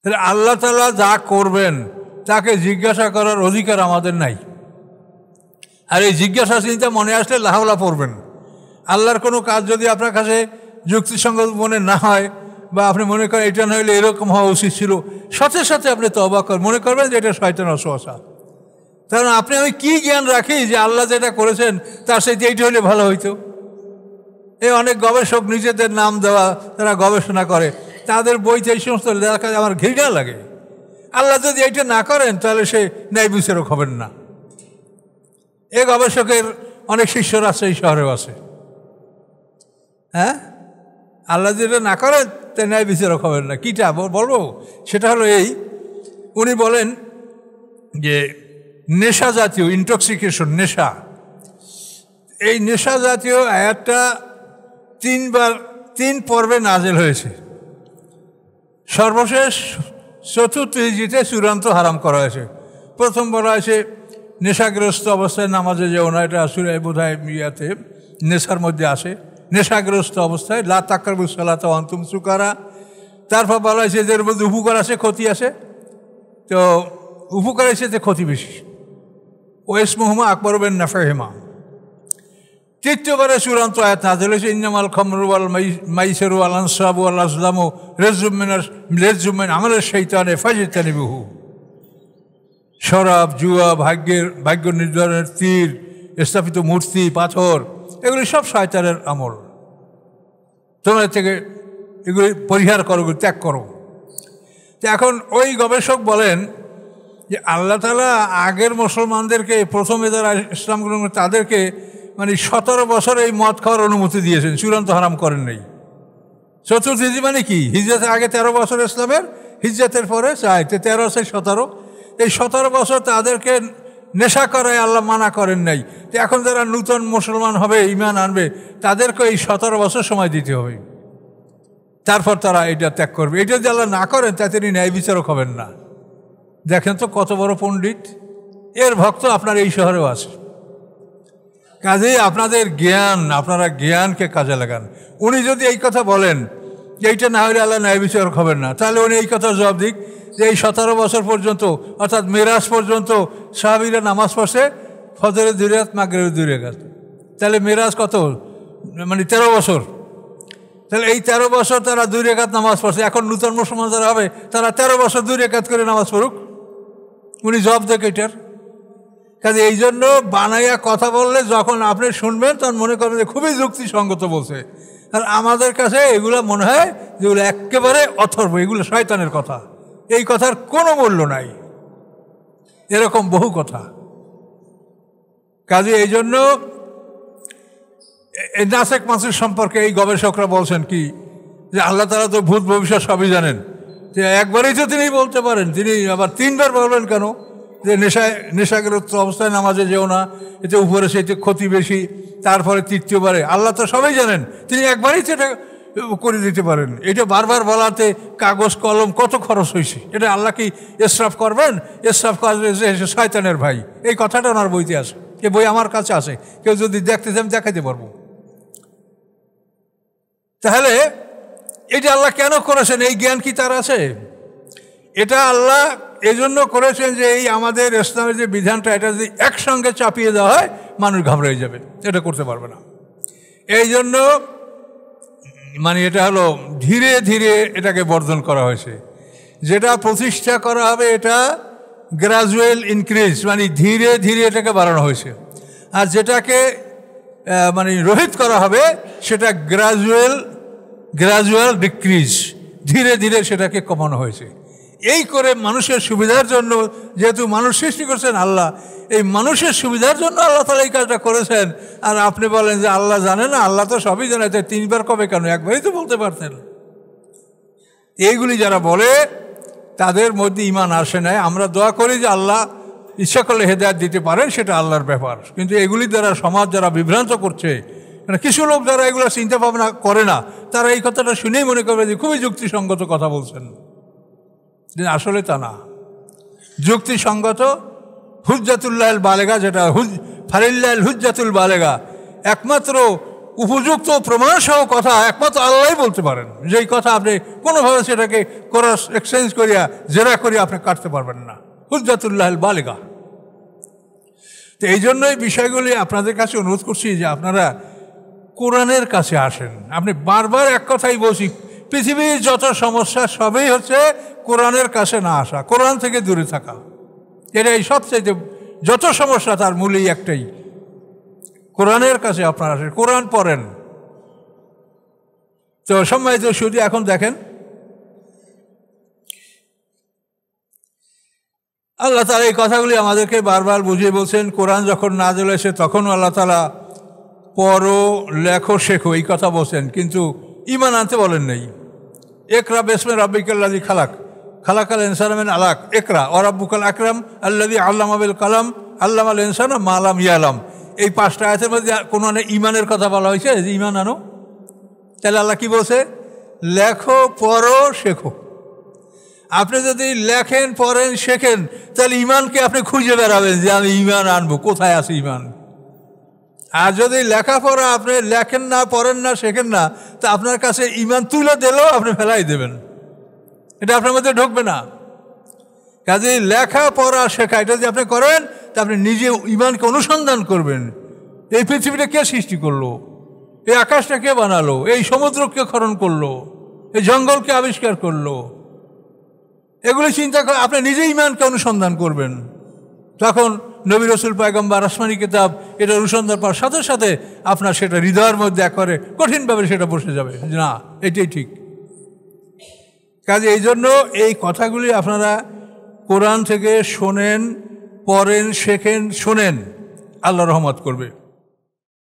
তাহলে আল্লাহ তাআলা যা করবেন তাকে জিজ্ঞাসা করার অধিকার আমাদের নাই। আর এই জিজ্ঞাসা চিন্তা মনে আসলে লাহাওলা পড়বেন। আল্লাহর কোনো কাজ যদি আপনার কাছে যুক্তিসঙ্গত মনে না হয়, বা আপনি মনে করেন এটা না হলে এরকম হওয়া উচিত ছিল, সাথে সাথে আপনি তওবা করেন, মনে করবেন যে এটা শয়তান ওয়াসওয়াসা। কারণ আমি কি জ্ঞান রাখি যে আল্লাহ যেটা করেছেন তার সাথে এইটা হলে ভালো হইতো। এই অনেক গবেষক নিজেদের নাম দেওয়া, তারা গবেষণা করে, তাদের বইতে এই সমস্ত লেখা আমার ঘৃণা লাগে। আল্লাহ যদি এইটা না করেন তাহলে সে ন্যায় বিচারক হবেন না। এ গবেষকের অনেক শিষ্যরা আছে, এই শহরেও আছে। হ্যাঁ, আল্লাহ যেটা না করেন তাই ন্যায় বিচারক হবেন না। কীটা বলবো, সেটা হলো এই, উনি বলেন যে নেশা জাতীয়, ইনটক্সিকেশন, নেশা, এই নেশা জাতীয় আয়াতটা 3 পর্বে নাজেল হয়েছে। সর্বশেষ 4th হিজরিতে চূড়ান্ত হারাম করা হয়েছে। প্রথম বলা হয়েছে নেশাগ্রস্ত অবস্থায় নামাজে যেও না, এটা আসলে বোধহয় ইয়াতে নেশার মধ্যে আসে, নেশাগ্রস্ত অবস্থায় লা তাকরাবুস সালাতা ওয়া আনতুম সুকারা। তারপর বলা হয়েছে এদের মধ্যে উপকার আছে, ক্ষতি আছে, তো উপকার এসেছে ক্ষতি বেশি। ওয়াসমুহুমা আকবারু মিন নাফইহিমা। 3য়বারে চূড়ান্ত আয়াত নাযিল হয়েছে ইন্নামাল খামরু ওয়াল মাইসিরু ওয়াল আনসাবু ওয়াল আজলামু রিজজুম মিন আমালিশ শাইতানি ফাজতানিবুহু। শরাব, জুয়া, ভাগ্য নির্ধারণের তীর, স্থাপিত মূর্তি, পাথর, এগুলি সব শয়তানের আমল। তোমরা থেকে এগুলি পরিহার করো, ত্যাগ করো। তো এখন ওই গবেষক বলেন যে আল্লাহ তাআলা আগের মুসলমানদেরকে, প্রথমে যারা ইসলাম গ্রহণ করে তাদেরকে 17 বছর এই মদ খাওয়ার অনুমতি দিয়েছেন, চূড়ান্ত হারাম করেন নাই। 4th হিজরি মানে কি, হিজরতের আগে 13 বছর ইসলামের, হিজরতের পরে 13 আছে 17, এই 17 বছর তাদেরকে নেশা করায় আল্লাহ মানা করেন নাই। তো এখন যারা নূতন মুসলমান হবে, ঈমান আনবে, তাদেরকে এই 17 বছর সময় দিতে হবে, তারপর তারা এটা ত্যাগ করবে। এটা যদি আল্লাহ না করেন তা তিনি ন্যায় বিচারক হবেন না। দেখেন তো কত বড় পণ্ডিত, এর ভক্ত আপনার এই শহরেও আছে। কাজেই আপনাদের জ্ঞান, আপনারা জ্ঞানকে কাজে লাগান। উনি যদি এই কথা বলেন যে এইটা না হলে আল্লাহ ন্যায় বিচারক হবেন না, তাহলে উনি এই কথার জবাব দিক যে এই 17 বছর পর্যন্ত, অর্থাৎ মেরাজ পর্যন্ত সাহাবীরা নামাজ পড়ছে ফজরের 2 রাকাত, মাগরিবের 2 রাকাত। তাহলে মেরাজ কত, 13 বছর। তাহলে এই 13 বছর তারা 2 রাকাত নামাজ পড়ছে। এখন নূতন মুসলমান যারা হবে তারা 13 বছর 2 রাকাত করে নামাজ পড়ুক, উনি জবাব দেখ এটার। কাজে এই জন্য বানাইয়া কথা বললে যখন আপনি শুনবেন তখন মনে করবেন যে খুবই যুক্তিসঙ্গত বলছে, আর আমাদের কাছে এগুলো মনে হয় যেগুলো একেবারে অথর্ব, এগুলো শয়তানের কথা, এই কথার কোনো মূল্য নাই। এরকম বহু কথা। কাজে এই জন্য এই নাসেক মাসুর সম্পর্কে এই গবেষকরা বলছেন কি, যে আল্লাহ তাআলা তো ভূত ভবিষ্যৎ সবই জানেন, যে একবারই তো তিনি বলতে পারেন, তিনি আবার 3 বার বলবেন কেন যে নেশাগ্রস্ত অবস্থায় নামাজে যেও না, এতে উপরে সেইতে ক্ষতি বেশি। তারপরে 3য়বারে আল্লাহ তো সবাই জানেন, তিনি একবারই সেটা করে দিতে পারেন। এটা বারবার বলাতে কাগজ কলম কত খরচ হয়েছে, এটা আল্লাহ কি ইসরাফ করবেন? ইসরাফ করবে শয়তানের ভাই। এই কথাটা ওনার বইতে আছে, এই বই আমার কাছে আছে, কেউ যদি দেখতে চান দেখাইতে পারবো। তাহলে এটা আল্লাহ কেন করেছেন, এই জ্ঞান কি তার আছে? এটা আল্লাহ এই জন্য করেছেন যে এই আমাদের ইসলামের যে বিধানটা, এটা যদি একসঙ্গে চাপিয়ে দেওয়া হয় মানুষ ঘাবড়ে যাবে, এটা করতে পারবে না। এই জন্য এটা হলো ধীরে ধীরে এটাকে বর্জন করা হয়েছে। যেটা প্রতিষ্ঠা করা হবে এটা গ্রাজুয়াল ইনক্রিজ, ধীরে ধীরে এটাকে বাড়ানো হয়েছে। আর যেটাকে রহিত করা হবে সেটা গ্রাজুয়াল ডিক্রিজ, ধীরে ধীরে সেটাকে কমানো হয়েছে। এই করে মানুষের সুবিধার জন্য, যেহেতু মানুষ সৃষ্টি করেছেন আল্লাহ, এই মানুষের সুবিধার জন্য আল্লাহ তাআলা এই কাজটা করেছেন। আর আপনি বলেন যে আল্লাহ জানে না, আল্লাহ তো সবই জানে, তাই 3 বার কবে কেন, একবারই তো বলতে পারতেন। এইগুলি যারা বলে তাদের মধ্যে ঈমান আসে নাই। আমরা দোয়া করি যে আল্লাহ ইচ্ছা করলে হেদায়েত দিতে পারেন, সেটা আল্লাহর ব্যাপার। কিন্তু এগুলি দ্বারা সমাজ যারা বিভ্রান্ত করছে, কিছু লোক যারা এগুলো চিন্তা ভাবনা করে না, তারা এই কথাটা শুনেই মনে করবে যে খুবই যুক্তিসঙ্গত কথা বলছেন। আসলে তা না। যুক্তিসঙ্গত হুজ্জাতুল্লাহিল বালেগা, যেটা ফালিল্লাহিল হুজ্জাতুল বালেগা, একমাত্র উপযুক্ত প্রমাণসহ কথা একমাত্র আল্লাহই বলতে পারেন, যেই কথা আপনি কোনোভাবে সেটাকে ক্রস এক্সচেঞ্জ করিয়া জেরা করিয়া আপনি কাটতে পারবেন না। হুজ্জাতুল্লাহিল বালিগা। তো এই জন্যই বিষয়গুলি আপনাদের কাছে অনুরোধ করছি যে আপনারা কোরআনের কাছে আসেন। আপনি বারবার এক কথাই বলছি, পৃথিবীর যত সমস্যা সবই হচ্ছে কোরআনের কাছে না আসা, কোরআন থেকে দূরে থাকা। এটাই সবচেয়ে যত সমস্যা তার মূলেই একটাই, কোরআনের কাছে আপনারা আসেন, কোরআন পড়েন। তো সম্মানিত শুধু এখন দেখেন, আল্লাহ তাআলা এই কথাগুলি আমাদেরকে বারবার বুঝিয়ে বলছেন। কোরআন যখন নাযিল হয়েছে তখন আল্লাহ তাআলা পড়ো, লেখো, শেখো এই কথা বলছেন, কিন্তু ঈমান আনতে বলেন নেই। ইকরা বিসমি রাব্বিকাল্লাযী খালাক, খালাকাল ইনসানা মিন আলাক, ইকরা ওয়া রাব্বুকাল আকরাম আল্লাযী আল্লামা বিল কলম আল্লামাল ইনসানা মা লাম ইয়ালাম। এই 5টা আয়াতের মধ্যে কোনো ঈমানের কথা বলা হয়েছে যে ঈমান আনো? তাহলে আল্লাহ কি বলছে? লেখো, পড়ো, শেখো। আপনি যদি লেখেন, পড়েন, শেখেন, তাহলে ঈমানকে আপনি খুঁজে বেড়াবেন যে আমি ঈমান আনবো, কোথায় আছে ঈমান। আর যদি লেখাপড়া আপনি লেখেন না, পড়েন না, শেখেন না, তা আপনার কাছে ঈমান তুলে দিলেও আপনি ফেলাই দেবেন, এটা আপনার মধ্যে ঢুকবে না। কাজে লেখা, পড়া, শেখা এটা যদি আপনি করেন, তা আপনি নিজে ঈমানকে অনুসন্ধান করবেন। এই পৃথিবীটা কে সৃষ্টি করলো? এই আকাশটা কে বানালো? এই সমুদ্রকে খনন করলো? এই জঙ্গলকে আবিষ্কার করলো? এগুলি চিন্তা করে আপনি নিজে ঈমানকে অনুসন্ধান করবেন। তখন নবী রাসূল পয়গম্বর আসমানি কিতাব এটা অনুসন্ধান করার সাথে সাথে আপনার সেটা হৃদয়ের মধ্যে একবারে কঠিনভাবে সেটা বসে যাবে, না এটাই ঠিক। কাজে এই জন্য এই কথাগুলি আপনারা কোরআন থেকে শোনেন, পড়েন, শেখেন, শোনেন, আল্লাহ রহমত করবে।